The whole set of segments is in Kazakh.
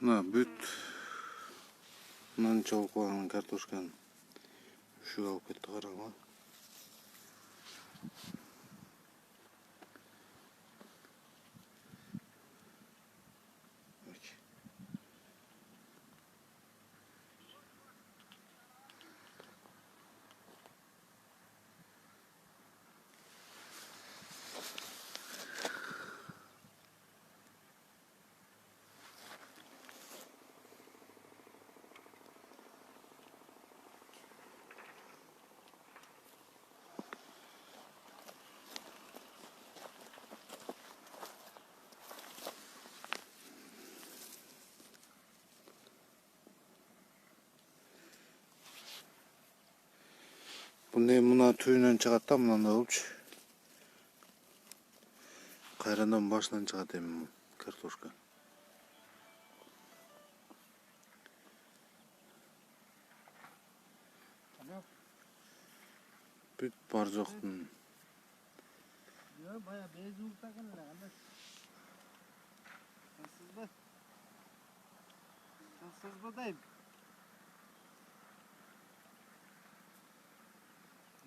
Мына бүт мынанча болуп калган картошканы үшүгө алып кетти, караңгы. Bunday mına tüyünden çıgat da mınanda bolupчу. Kayrandan başından çıgat emin kartoşka. Büt bar жоқтун. Yo, baya bez urtakan la kardeş. Sensiz mi deyim?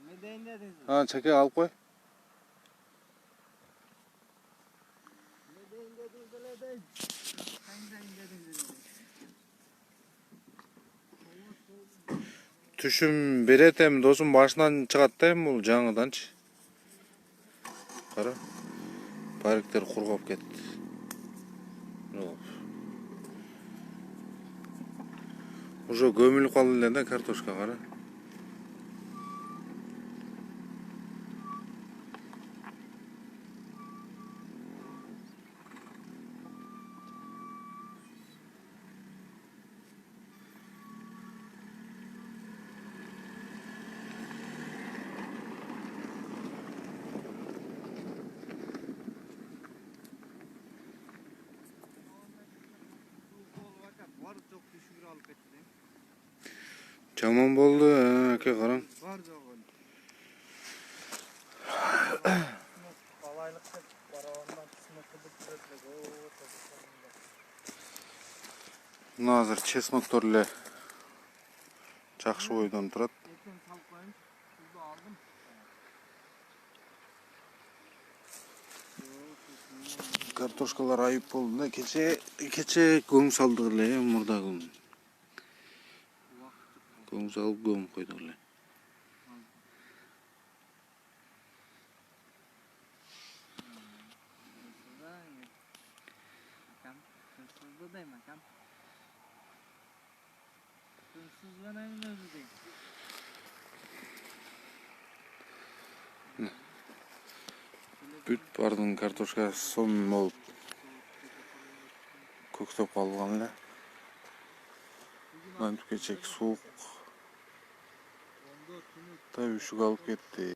Ne deyin dediniz? Ha, çeke alıp koy. Ne deyin dediniz öyle deyin. Sen deyin dediniz öyle. Түшүм берет эми досум башынан чыгат да эми бул жаңыданчы. Кара. Бариктер кургап кетти. Уже көмүлүп калды эле да картошка, кара. Var çok düşür alıp getireyim. Жаман болду, аке, караң. Var çok öyle. Alaylık tek paravandan kısmet kılıp üretmek. Ooo tabii. Мына азыр чесноктор эле жакшы бойдон турат. Ертең салып коyayım. Tuzu aldım. Картошкалар айып болду да. Кече көң салдык эле, мурда көң. Көң салып көмүп койдук эле. Hırsızlı değil mi akam? Hırsızlığın en özü değil. Бүт бардын картошка сонун болуп көктөп калган эле. Антип кечек суук. Да үшүгө алып кетти.